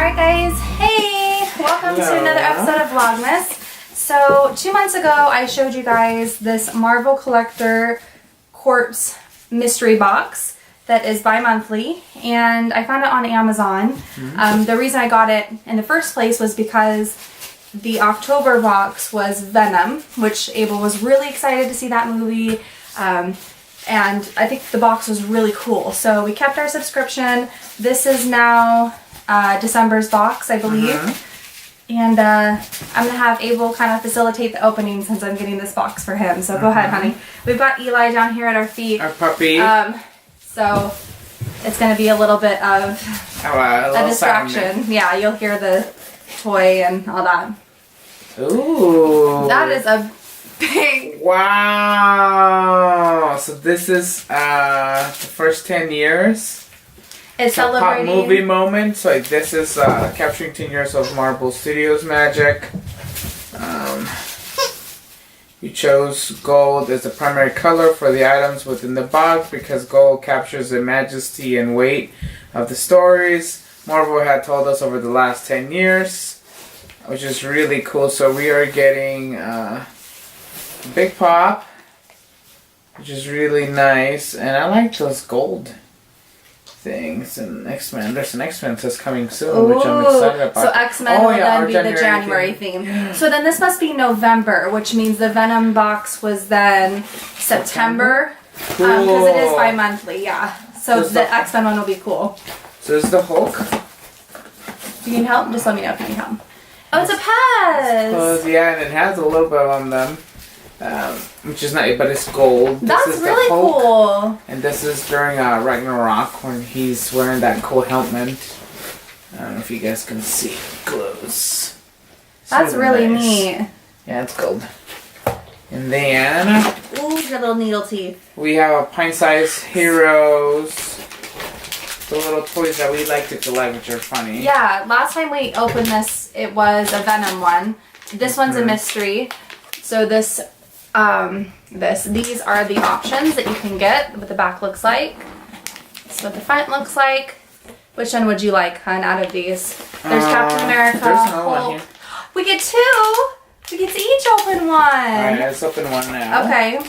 Alright guys, hey! Welcome to another episode of Vlogmas. So 2 months ago I showed you guys this Marvel Collector Quartz mystery box that is bi-monthly, and I found it on Amazon. The reason I got it in the first place was because the October box was Venom, which Abel was really excited to see that movie. And I think the box was really cool. So we kept our subscription. This is now December's box, I believe. And I'm going to have Abel kind of facilitate the opening since I'm getting this box for him. So go ahead, honey. We've got Eli down here at our feet. Our puppy. So it's going to be a little bit of a distraction. Yeah, you'll hear the toy and all that. Ooh. That is a big... Wow. So this is the first 10 years. It's a celebrating... pop movie moment. So like, this is capturing 10 years of Marvel Studios magic. You chose gold as the primary color for the items within the box because gold captures the majesty and weight of the stories Marvel had told us over the last 10 years, which is really cool. So we are getting Big Pop, which is really nice, and I like those gold things. And X-Men, there's an X-Men that's coming soon, which I'm excited about. So X-Men will then be the January theme. Yeah. So then this must be November, which means the Venom box was then September. Cool. Because it is bi-monthly, yeah. So the X-Men one will be cool. So this is the Hulk. Do you need help? Just let me know if you need help. Oh, it's a Pez! Yeah, and it has a little bit on them. Which is not, but it's gold. That's really cool. And this is during Ragnarok when he's wearing that cool helmet. I don't know if you guys can see it close. That's really neat. Yeah, it's gold. And then... Ooh, your little needle teeth. We have a pint-sized Heroes. The little toys that we like to collect, which are funny. Yeah, last time we opened this, it was a Venom one. This one's a mystery. So these are the options that you can get, what the back looks like. This is what the front looks like. Which one would you like, hun, out of these? There's Captain America, there's another one Hulk. here. We get two! We get to each open one! Alright, let's open one now. Okay.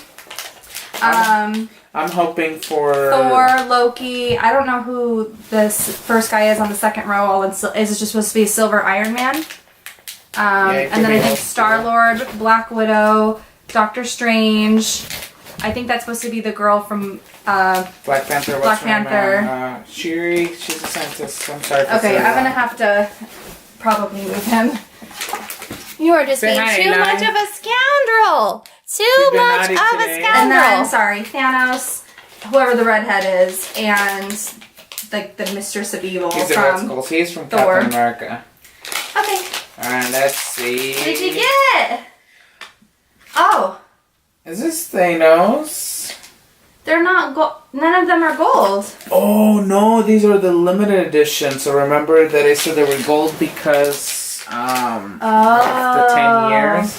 I'm hoping for... Thor, Loki, I don't know who this first guy is on the second row. Is it just supposed to be Silver Iron Man? And then I think Star-Lord, Black Widow, Doctor Strange. I think that's supposed to be the girl from Black Panther. Black Panther. Shuri, she's a scientist. I'm sorry for okay, I'm gonna have to probably move him. You are just being too much of a scoundrel. Too much of a scoundrel. And then, sorry, Thanos, whoever the redhead is, and like the Mistress of Evil He's from Thor. Captain America. Okay. Alright, let's see. What did you get? Oh. Is this Thanos? They're not gold. None of them are gold. Oh no, these are the limited edition. So remember that I said they were gold because the 10 years.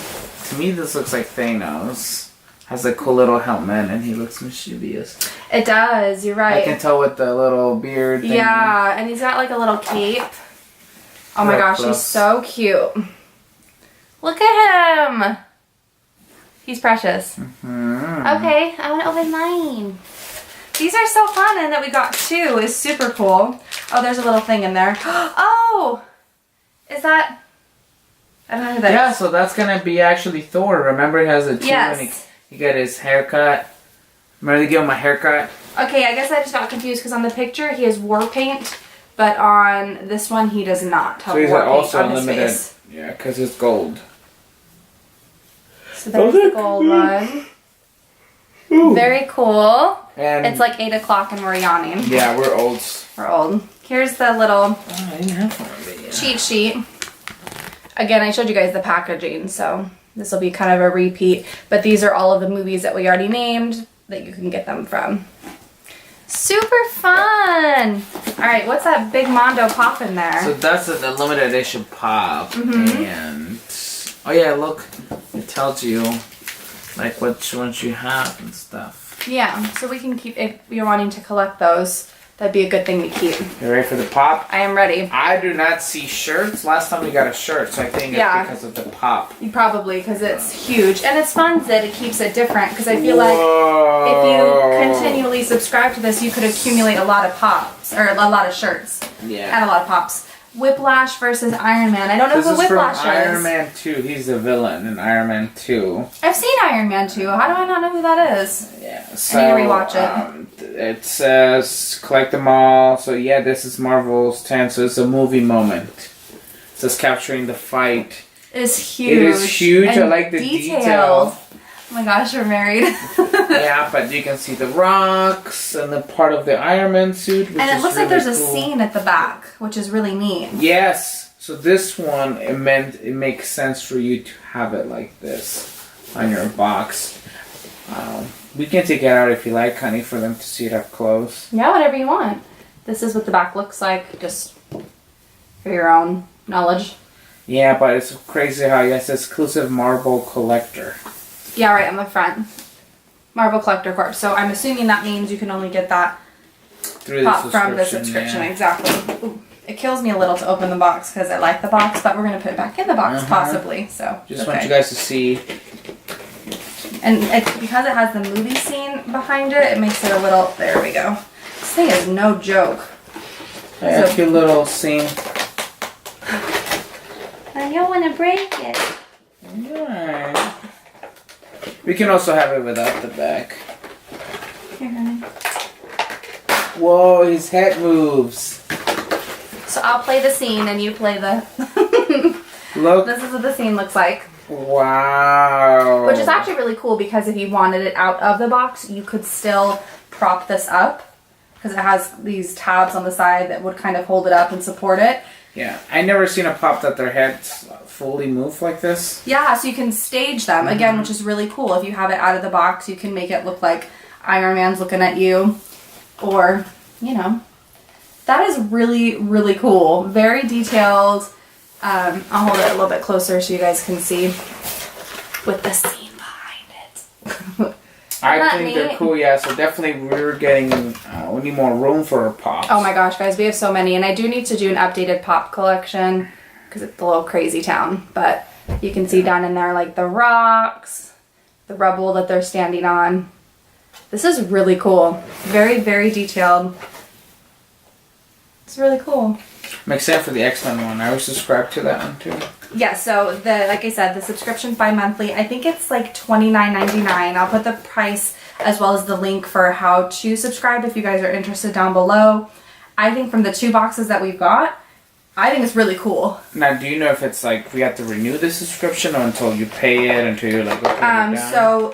To me, this looks like Thanos. Has a cool little helmet and he looks mischievous. It does. You're right. I can tell with the little beard thing. Yeah, and he's got like a little cape. Oh my gosh, he's so cute. Look at him. He's precious. Okay, I want to open mine. These are so fun, and that we got two is super cool. Oh, there's a little thing in there. Oh! Is that... I don't know who that is. Yeah, so that's going to be actually Thor. Remember, he has a two and he got his haircut. Remember they gave him a haircut? Okay, I guess I just got confused because on the picture he has war paint, but on this one he does not have war paint on his face. Yeah, because it's gold. So there's the gold one. Ooh. Very cool. And it's like 8 o'clock and we're yawning. Yeah, we're old. We're old. Here's the little cheat sheet. Again, I showed you guys the packaging, so this will be kind of a repeat. But these are all of the movies that we already named that you can get them from. Super fun! Alright, what's that big Mondo pop in there? So that's a limited edition pop. And... oh yeah, look. It tells you like which ones you have and stuff. Yeah, so we can keep, if you're wanting to collect those, that'd be a good thing to keep. You ready for the pop? I am ready. I do not see shirts. Last time we got a shirt, so I think it's because of the pop. You probably, because it's huge. And it's fun that it keeps it different, because I feel like if you continually subscribe to this, you could accumulate a lot of pops, or a lot of shirts. Yeah. And a lot of pops. Whiplash versus Iron Man. I don't know who Whiplash is. Iron Man 2. He's the villain in Iron Man 2. I've seen Iron Man 2. How do I not know who that is? Yeah, so I need to rewatch it. It says collect them all. So yeah, this is Marvel's 10. So it's a movie moment. It says capturing the fight. It is huge. It is huge. I like the detail. Oh my gosh, we're married. Yeah, but you can see the rocks and the part of the Iron Man suit. Which and it looks like really there's a scene at the back, which is really neat. Yes. So this one, it makes sense for you to have it like this on your box. We can take it out if you like, honey, for them to see it up close. Yeah, whatever you want. This is what the back looks like, just for your own knowledge. Yeah, but it's crazy how it says exclusive Marvel collector. Yeah, right, on the front. Marvel Collector Corp. So I'm assuming that means you can only get that through from the subscription. Yeah. Exactly. Ooh, it kills me a little to open the box because I like the box, but we're going to put it back in the box possibly. So just want you guys to see. And because it has the movie scene behind it, it makes it a little... There we go. This thing is no joke. Yeah, a cute little scene. I don't want to break it. Alright. We can also have it without the back. Here, honey. Whoa, his head moves. So I'll play the scene and you play the... Look. This is what the scene looks like. Wow. Which is actually really cool because if you wanted it out of the box, you could still prop this up. Because it has these tabs on the side that would kind of hold it up and support it. Yeah, I never seen a pop that their heads fully move like this. Yeah, so you can stage them, again, which is really cool. If you have it out of the box, you can make it look like Iron Man's looking at you. Or, you know. That is really, really cool. Very detailed. I'll hold it a little bit closer so you guys can see with the scene behind it. I think they're cool, yeah. So definitely we need more room for our pops. Oh my gosh, guys, we have so many. And I do need to do an updated pop collection because it's a little crazy town. But you can see down in there like the rocks, the rubble that they're standing on. This is really cool. Very, very detailed. It's really cool. I'm excited for the X-Men one. I was subscribed to that one too. Yeah, so like I said, the subscription bi-monthly, I think it's like $29.99. I'll put the price as well as the link for how to subscribe if you guys are interested down below. I think from the 2 boxes that we've got, I think it's really cool. Now, do you know if it's like we have to renew the subscription or until you pay it, until you're like, okay, so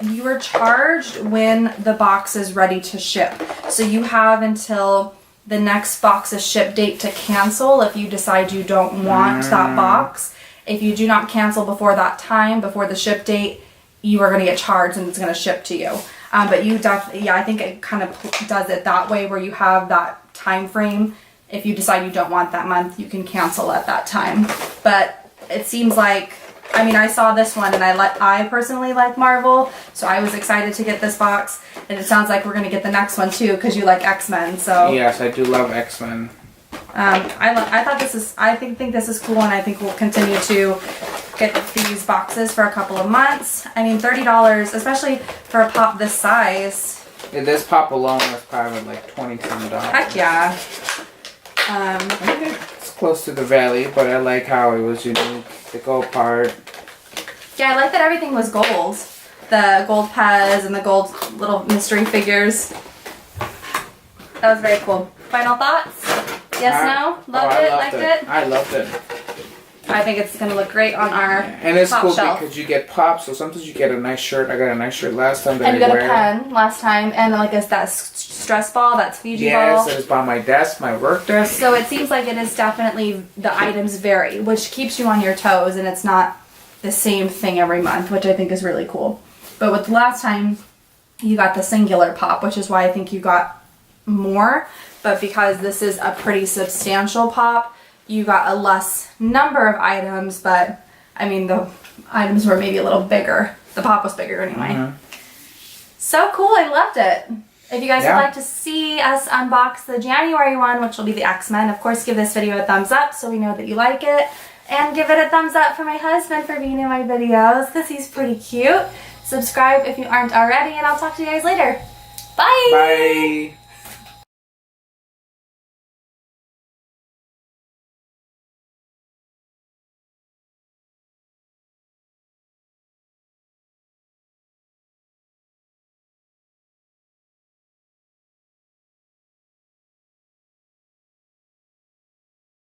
you are charged when the box is ready to ship. So you have until the next box's ship date to cancel if you decide you don't want that box. If you do not cancel before that time, before the ship date, you are going to get charged and it's going to ship to you. But you definitely, yeah, I think it kind of does it that way where you have that time frame. If you decide you don't want that month, you can cancel at that time. But it seems like, I mean, I saw this one and I personally like Marvel, so I was excited to get this box. And it sounds like we're going to get the next one too because you like X-Men. So yes, I do love X-Men. I think this is cool, and I think we'll continue to get these boxes for a couple of months. I mean, $30, especially for a pop this size. Yeah, this pop alone was probably like $20-some. Heck yeah. It's close to the Valley, but I like how it was unique. The gold part. Yeah, I like that everything was gold. The gold Pez and the gold little mystery figures. That was very cool. Final thoughts? Yes, no? Loved it? Liked it? I loved it. I think it's going to look great on our And it's top cool shelf. because you get pops, so sometimes you get a nice shirt. I got a nice shirt last time that and you I got wear. a pen last time, and like that stress ball, that's Fiji ball. Yes, it is by my desk, my work desk. So it seems like it is definitely, the items vary, which keeps you on your toes, and it's not the same thing every month, which I think is really cool. But with the last time, you got the singular pop, which is why I think you got more. But because this is a pretty substantial pop, you got a less number of items, but I mean, the items were maybe a little bigger. The pop was bigger anyway. So cool, I loved it. If you guys would like to see us unbox the January one, which will be the X-Men, of course give this video a thumbs up so we know that you like it. And give it a thumbs up for my husband for being in my videos because he's pretty cute. Subscribe if you aren't already, and I'll talk to you guys later. Bye! Bye!